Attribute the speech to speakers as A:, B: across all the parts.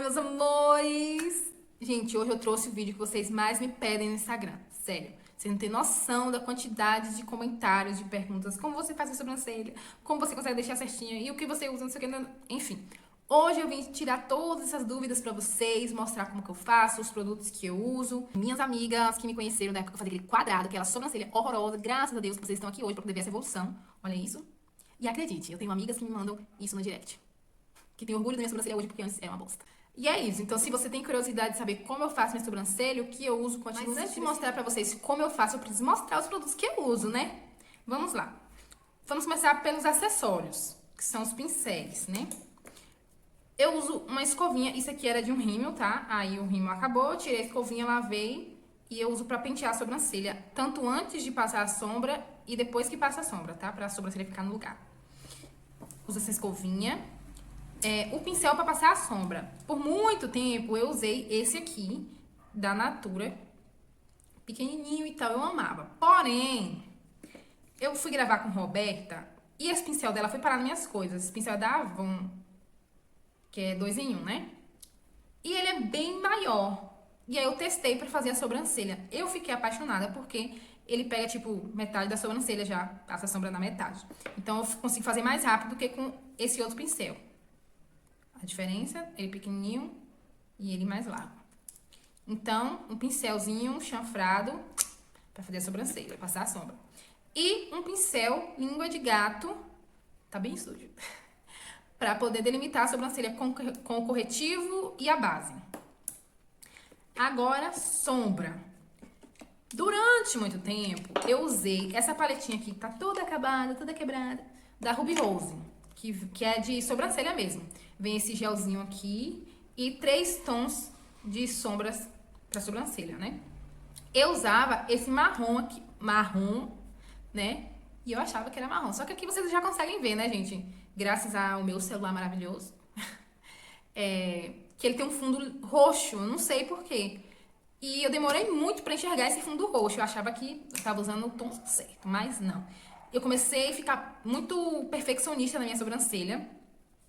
A: meus amores! Gente, hoje eu trouxe o vídeo que vocês mais me pedem no Instagram. Sério, você não tem noção da quantidade de comentários, de perguntas. Como você faz a sobrancelha? Como você consegue deixar certinha? E o que você usa, não sei o que. Enfim, hoje eu vim tirar todas essas dúvidas pra vocês, mostrar como que eu faço, os produtos que eu uso. Minhas amigas que me conheceram na época que eu fazia aquele quadrado, aquela sobrancelha horrorosa. Graças a Deus que vocês estão aqui hoje pra poder ver essa evolução. Olha isso. E acredite, eu tenho amigas que me mandam isso no direct. Que tem orgulho da minha sobrancelha hoje porque antes era uma bosta. E é isso. Então, se você tem curiosidade de saber como eu faço minha sobrancelha, o que eu uso, quanto Mas antes de mostrar pra vocês como eu faço, eu preciso mostrar os produtos que eu uso, né? Vamos lá. Vamos começar pelos acessórios, que são os pincéis, né? Eu uso uma escovinha. Isso aqui era de um rímel, tá? Aí o rímel acabou, eu tirei a escovinha, lavei e eu uso pra pentear a sobrancelha, tanto antes de passar a sombra e depois que passa a sombra, tá? Pra sobrancelha ficar no lugar. Uso essa escovinha. O pincel para passar a sombra. Por muito tempo eu usei esse aqui, da Natura, pequenininho e tal, eu amava. Porém, eu fui gravar com Roberta e esse pincel dela foi parar nas minhas coisas. Esse pincel é da Avon, que é 2 em 1, né? E ele é bem maior. E aí eu testei para fazer a sobrancelha. Eu fiquei apaixonada porque ele pega, tipo, metade da sobrancelha já, passa a sombra na metade. Então eu consigo fazer mais rápido do que com esse outro pincel. A diferença, ele pequenininho e ele mais largo. Então, um pincelzinho chanfrado pra fazer a sobrancelha, passar a sombra. E um pincel língua de gato, tá bem sujo, pra poder delimitar a sobrancelha com o corretivo e a base. Agora, sombra. Durante muito tempo, eu usei essa paletinha aqui, que tá toda acabada, toda quebrada, da Ruby Rose, que é de sobrancelha mesmo. Vem esse gelzinho aqui e 3 tons de sombras pra sobrancelha, né? Eu usava esse marrom aqui, né? E eu achava que era marrom. Só que aqui vocês já conseguem ver, né, gente? Graças ao meu celular maravilhoso. Que ele tem um fundo roxo, eu não sei porquê. E eu demorei muito pra enxergar esse fundo roxo. Eu achava que eu tava usando o tom certo, mas não. Eu comecei a ficar muito perfeccionista na minha sobrancelha.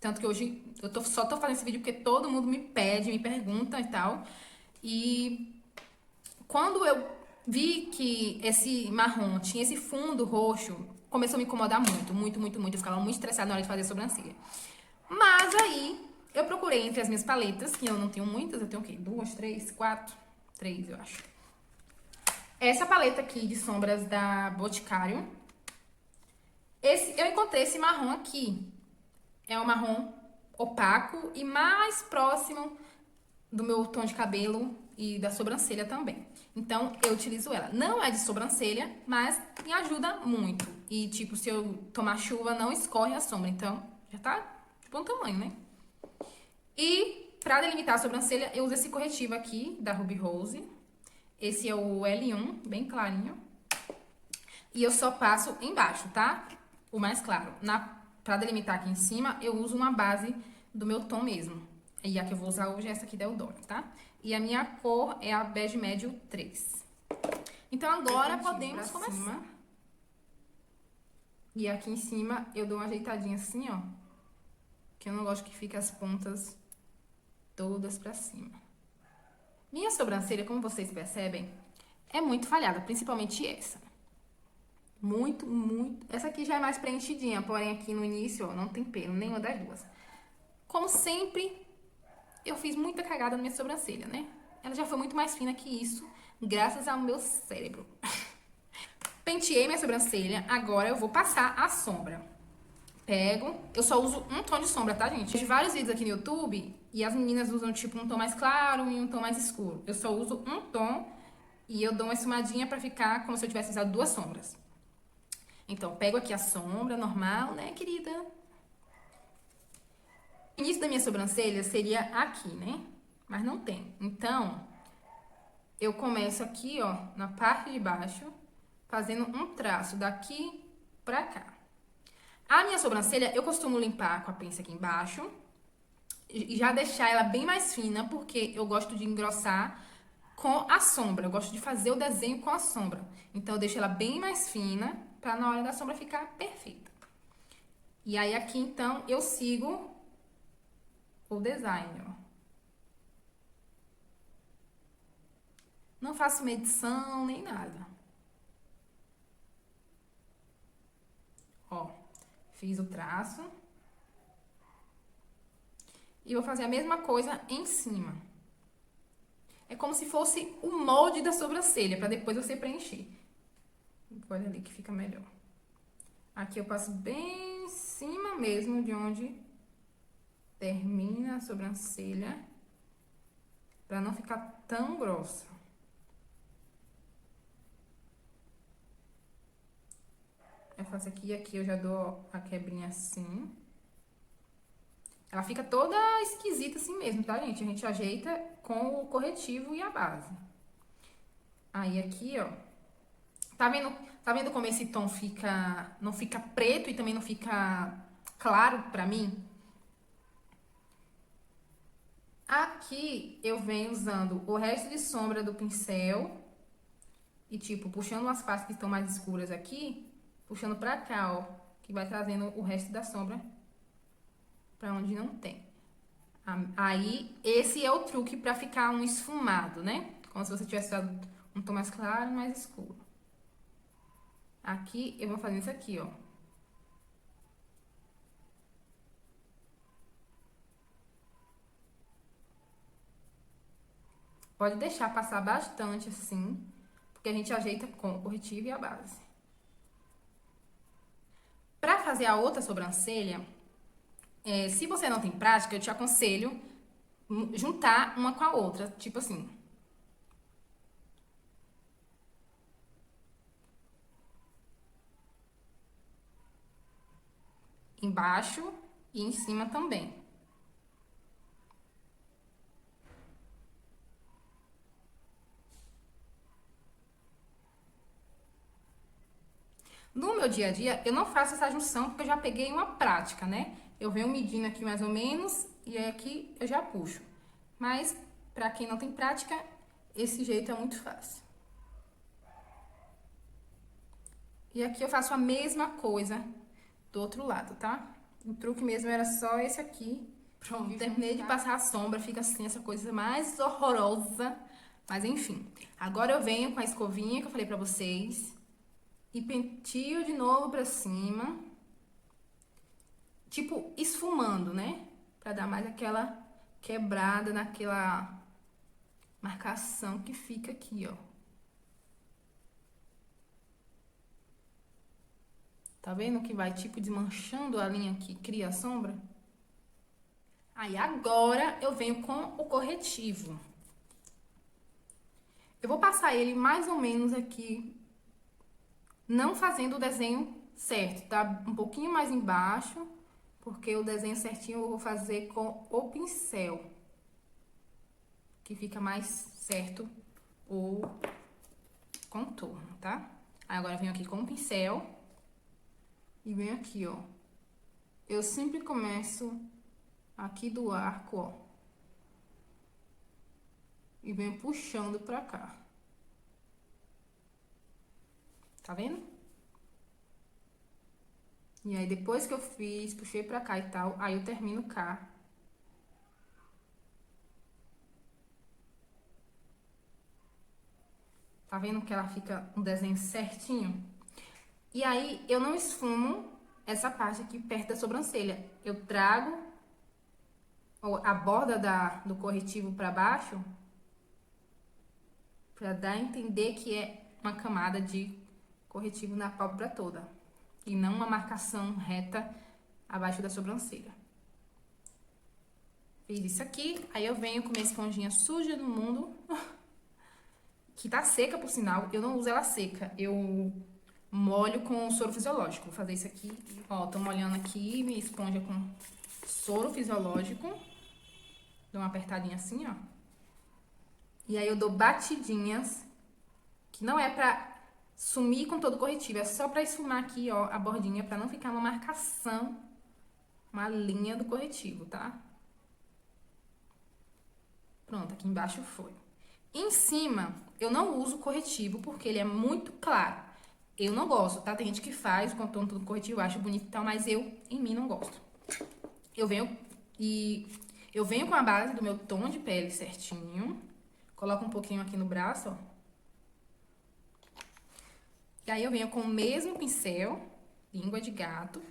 A: Tanto que hoje só tô fazendo esse vídeo porque todo mundo me pede, me pergunta e tal. E quando eu vi que esse marrom tinha esse fundo roxo, começou a me incomodar muito, muito, muito, muito. Eu ficava muito estressada na hora de fazer a sobrancelha. Mas aí eu procurei entre as minhas paletas, que eu não tenho muitas, eu tenho o quê? 2, 3, 4? 3, eu acho. Essa paleta aqui de sombras da Boticário. Eu encontrei esse marrom aqui. É um marrom opaco e mais próximo do meu tom de cabelo e da sobrancelha também. Então, eu utilizo ela. Não é de sobrancelha, mas me ajuda muito. E, tipo, se eu tomar chuva, não escorre a sombra. Então, já tá de bom tamanho, né? E, pra delimitar a sobrancelha, eu uso esse corretivo aqui, da Ruby Rose. Esse é o L1, bem clarinho. E eu só passo embaixo, tá? O mais claro. Pra delimitar aqui em cima, eu uso uma base do meu tom mesmo. E a que eu vou usar hoje é essa aqui da Eudora, tá? E a minha cor é a bege médio 3. Então, agora podemos começar. E aqui em cima, eu dou uma ajeitadinha assim, ó. Que eu não gosto que fique as pontas todas pra cima. Minha sobrancelha, como vocês percebem, é muito falhada, principalmente essa. Muito, muito. Essa aqui já é mais preenchidinha, porém aqui no início, ó, não tem pelo, nenhuma das duas. Como sempre, eu fiz muita cagada na minha sobrancelha, né? Ela já foi muito mais fina que isso, graças ao meu cérebro. Penteei minha sobrancelha, agora eu vou passar a sombra. Pego, eu só uso um tom de sombra, tá, gente? Eu vejo vários vídeos aqui no YouTube e as meninas usam, tipo, um tom mais claro e um tom mais escuro. Eu só uso um tom e eu dou uma esfumadinha pra ficar como se eu tivesse usado 2 sombras. Então, pego aqui a sombra normal, né, querida? O início da minha sobrancelha seria aqui, né? Mas não tem. Então, eu começo aqui, ó, na parte de baixo, fazendo um traço daqui pra cá. A minha sobrancelha, eu costumo limpar com a pinça aqui embaixo e já deixar ela bem mais fina, porque eu gosto de engrossar com a sombra. Eu gosto de fazer o desenho com a sombra. Então, eu deixo ela bem mais fina, pra na hora da sombra ficar perfeita. E aí, aqui, então, eu sigo o design, ó. Não faço medição nem nada. Ó, fiz o traço. E vou fazer a mesma coisa em cima. É como se fosse o molde da sobrancelha, pra depois você preencher. Olha ali que fica melhor. Aqui eu passo bem em cima mesmo de onde termina a sobrancelha, pra não ficar tão grossa. Eu faço aqui e aqui eu já dou a quebrinha assim. Ela fica toda esquisita assim mesmo, tá, gente? A gente ajeita com o corretivo e a base. Aí aqui, ó. Tá vendo como esse tom fica, não fica preto e também não fica claro pra mim? Aqui eu venho usando o resto de sombra do pincel e, tipo, puxando as partes que estão mais escuras aqui, puxando pra cá, ó, que vai trazendo o resto da sombra pra onde não tem. Aí, esse é o truque pra ficar um esfumado, né? Como se você tivesse dado um tom mais claro e mais escuro. Aqui, eu vou fazendo isso aqui, ó. Pode deixar passar bastante assim, porque a gente ajeita com o corretivo e a base. Pra fazer a outra sobrancelha, se você não tem prática, eu te aconselho juntar uma com a outra, tipo assim. Embaixo e em cima também. No meu dia a dia, eu não faço essa junção porque eu já peguei uma prática, né? Eu venho medindo aqui mais ou menos e aí aqui eu já puxo. Mas, pra quem não tem prática, esse jeito é muito fácil. E aqui eu faço a mesma coisa do outro lado, tá? O truque mesmo era só esse aqui. Pronto, terminei de passar a sombra, fica assim essa coisa mais horrorosa. Mas enfim, agora eu venho com a escovinha que eu falei pra vocês e pentio de novo pra cima. Tipo, esfumando, né? Pra dar mais aquela quebrada naquela marcação que fica aqui, ó. Tá vendo que vai, tipo, desmanchando a linha que cria a sombra? Aí, agora, eu venho com o corretivo. Eu vou passar ele mais ou menos aqui, não fazendo o desenho certo, tá? Um pouquinho mais embaixo, porque o desenho certinho eu vou fazer com o pincel. Que fica mais certo o contorno, tá? Aí, agora eu venho aqui com o pincel e venho aqui, ó. Eu sempre começo aqui do arco, ó. E venho puxando pra cá. Tá vendo? E aí, depois que eu fiz, puxei pra cá e tal, aí eu termino cá. Tá vendo que ela fica um desenho certinho? E aí, eu não esfumo essa parte aqui perto da sobrancelha. Eu trago a borda do corretivo pra baixo, pra dar a entender que é uma camada de corretivo na pálpebra toda. E não uma marcação reta abaixo da sobrancelha. Fiz isso aqui, aí eu venho com minha esponjinha suja do mundo, que tá seca, por sinal. Eu não uso ela seca, eu molho com soro fisiológico. Vou fazer isso aqui, ó, tô molhando aqui minha esponja com soro fisiológico. Dou uma apertadinha assim, ó. E aí eu dou batidinhas, que não é pra sumir com todo o corretivo, é só pra esfumar aqui, ó, a bordinha, pra não ficar uma marcação, uma linha do corretivo, tá? Pronto, aqui embaixo foi. Em cima, eu não uso corretivo porque ele é muito claro. Eu não gosto, tá? Tem gente que faz o contorno todo corretivo, acha bonito e tal, mas em mim, não gosto. Eu venho com a base do meu tom de pele certinho. Coloco um pouquinho aqui no braço, ó. E aí eu venho com o mesmo pincel, língua de gato.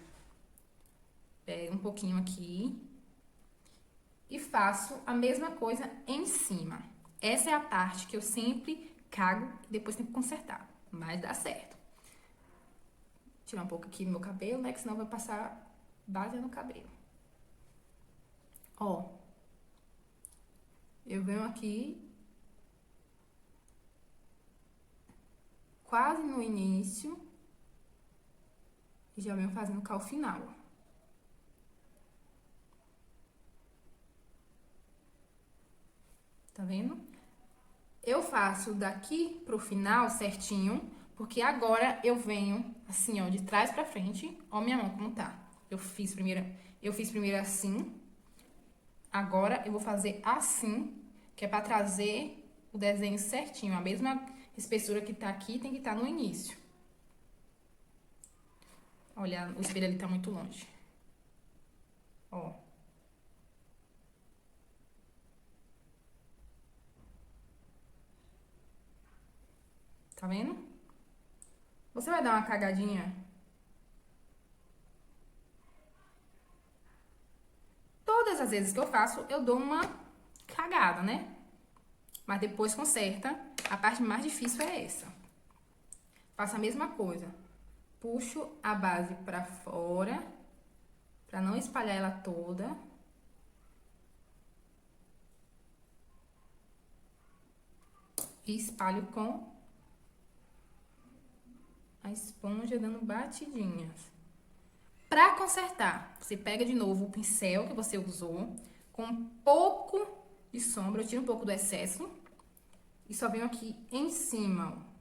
A: Pego um pouquinho aqui. E faço a mesma coisa em cima. Essa é a parte que eu sempre cago e depois tenho que consertar. Mas dá certo. Tirar um pouco aqui do meu cabelo, né? Que senão vai passar base no cabelo. Ó. Eu venho aqui quase no início e já venho fazendo cá o final, ó. Tá vendo? Eu faço daqui pro final certinho, porque agora eu venho assim, ó, de trás pra frente. Ó minha mão como tá. Eu fiz primeiro assim. Agora eu vou fazer assim, que é pra trazer o desenho certinho. A mesma espessura que tá aqui tem que estar no início. Olha, o espelho ali tá muito longe. Ó. Tá vendo? Você vai dar uma cagadinha. Todas as vezes que eu faço, eu dou uma cagada, né? Mas depois conserta. A parte mais difícil é essa. Faço a mesma coisa. Puxo a base pra fora, pra não espalhar ela toda. E espalho com a esponja dando batidinhas. Pra consertar, você pega de novo o pincel que você usou, com um pouco de sombra, eu tiro um pouco do excesso. E só venho aqui em cima, ó.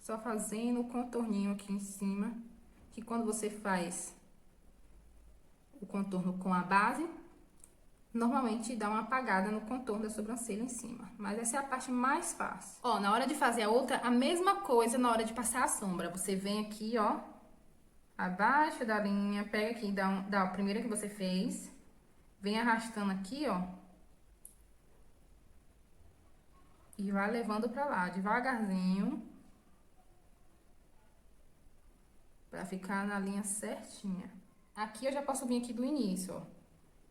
A: Só fazendo o contorninho aqui em cima, que quando você faz o contorno com a base, normalmente dá uma apagada no contorno da sobrancelha em cima. Mas essa é a parte mais fácil. Ó, na hora de fazer a outra, a mesma coisa na hora de passar a sombra. Você vem aqui, ó, abaixo da linha, pega aqui, dá a primeira que você fez, vem arrastando aqui, ó, e vai levando pra lá, devagarzinho, pra ficar na linha certinha. Aqui eu já posso vir aqui do início, ó,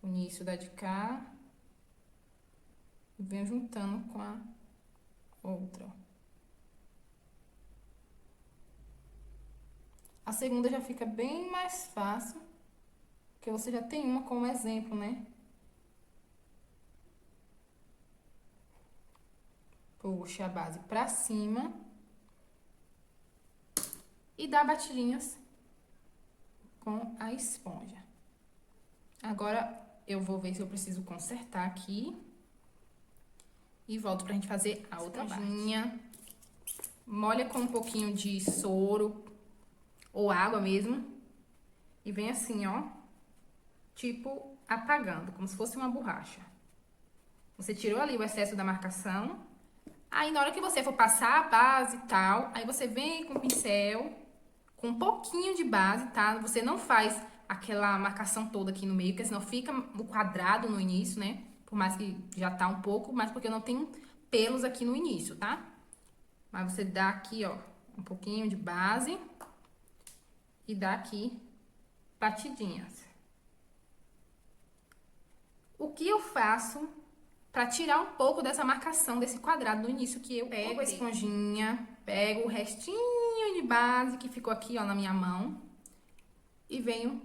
A: o início da de cá, e venho juntando com a outra, ó. A segunda já fica bem mais fácil, porque você já tem uma como exemplo, né? Puxa a base pra cima e dá batidinhas com a esponja. Agora, eu vou ver se eu preciso consertar aqui e volto pra gente fazer a outra parte. Molha com um pouquinho de soro ou água mesmo e vem assim, ó, tipo apagando, como se fosse uma borracha. Você tirou ali o excesso da marcação. Aí, na hora que você for passar a base e tal, aí você vem com o pincel, com um pouquinho de base, tá? Você não faz aquela marcação toda aqui no meio, porque senão fica o quadrado no início, né? Por mais que já tá um pouco, mas porque eu não tenho pelos aqui no início, tá? Mas você dá aqui, ó, um pouquinho de base e dá aqui batidinhas. O que eu faço pra tirar um pouco dessa marcação, desse quadrado no início, que eu pego a esponjinha, pego o restinho de base que ficou aqui, ó, na minha mão e venho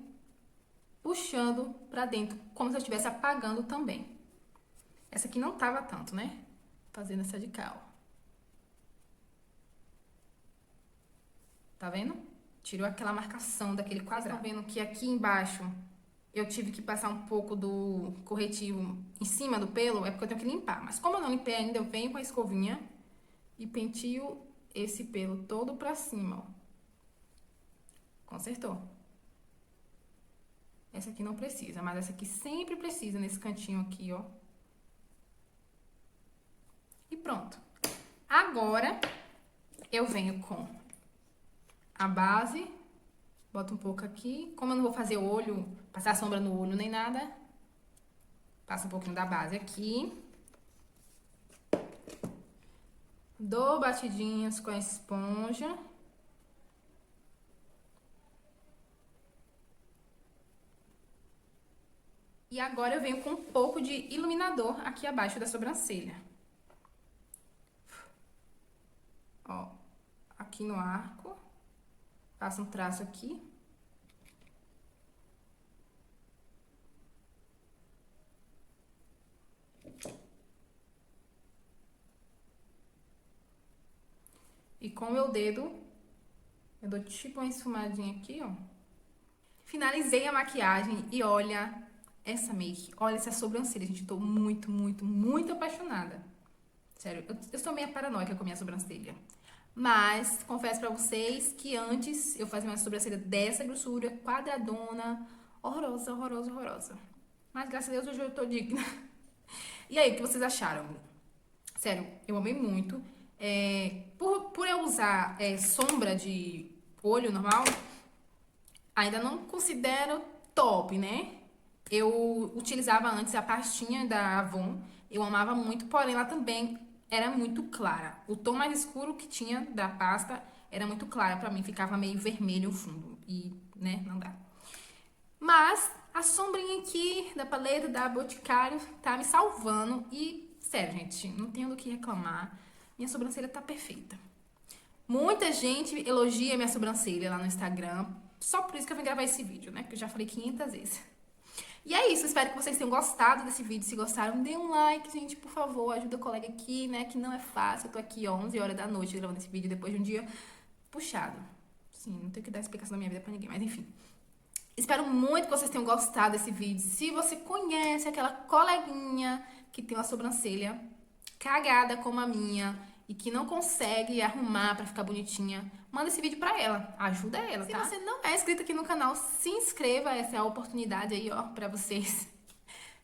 A: puxando pra dentro, como se eu estivesse apagando também. Essa aqui não tava tanto, né? Fazendo essa de cá, ó. Tá vendo? Tirou aquela marcação daquele quadrado. Vocês estão vendo que aqui embaixo eu tive que passar um pouco do corretivo em cima do pelo, é porque eu tenho que limpar. Mas como eu não limpei ainda, eu venho com a escovinha e pentio esse pelo todo pra cima, ó. Consertou. Essa aqui não precisa, mas essa aqui sempre precisa, nesse cantinho aqui, ó. E pronto. Agora, eu venho com a base, boto um pouco aqui. Como eu não vou fazer olho, passar sombra no olho nem nada, passo um pouquinho da base aqui. Dou batidinhas com a esponja. E agora eu venho com um pouco de iluminador aqui abaixo da sobrancelha. Ó, aqui no arco. Faço um traço aqui. E com o meu dedo, eu dou tipo uma esfumadinha aqui, ó. Finalizei a maquiagem e olha essa make. Olha essa sobrancelha, gente. Eu tô muito, muito, muito apaixonada. Sério, eu sou meio paranoica com a minha sobrancelha. Mas, confesso pra vocês que antes eu fazia uma sobrancelha dessa grossura, quadradona, horrorosa, horrorosa, horrorosa. Mas, graças a Deus, hoje eu tô digna. E aí, o que vocês acharam? Sério, eu amei muito. Por eu usar sombra de olho normal, ainda não considero top, né? Eu utilizava antes a pastinha da Avon, eu amava muito, porém ela também era muito clara. O tom mais escuro que tinha da pasta era muito clara pra mim, ficava meio vermelho o fundo e, né, não dá. Mas a sombrinha aqui da paleta da Boticário tá me salvando e, sério, gente, não tenho do que reclamar. Minha sobrancelha tá perfeita. Muita gente elogia minha sobrancelha lá no Instagram, só por isso que eu vim gravar esse vídeo, né? Porque eu já falei 500 vezes. E é isso, espero que vocês tenham gostado desse vídeo. Se gostaram, dê um like, gente, por favor. Ajuda o colega aqui, né? Que não é fácil. Eu tô aqui 11 horas da noite gravando esse vídeo depois de um dia puxado. Sim, não tenho que dar explicação da minha vida pra ninguém, mas enfim. Espero muito que vocês tenham gostado desse vídeo. Se você conhece aquela coleguinha que tem uma sobrancelha cagada como a minha e que não consegue arrumar pra ficar bonitinha, manda esse vídeo pra ela. Ajuda ela, tá? Se você não é inscrito aqui no canal, se inscreva. Essa é a oportunidade aí, ó, pra vocês.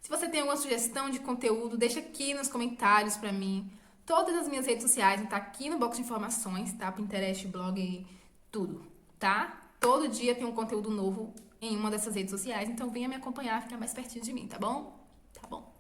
A: Se você tem alguma sugestão de conteúdo, deixa aqui nos comentários pra mim. Todas as minhas redes sociais vão estar aqui no box de informações, tá? Pinterest, blog, tudo, tá? Todo dia tem um conteúdo novo em uma dessas redes sociais, então venha me acompanhar, ficar mais pertinho de mim, tá bom? Tá bom.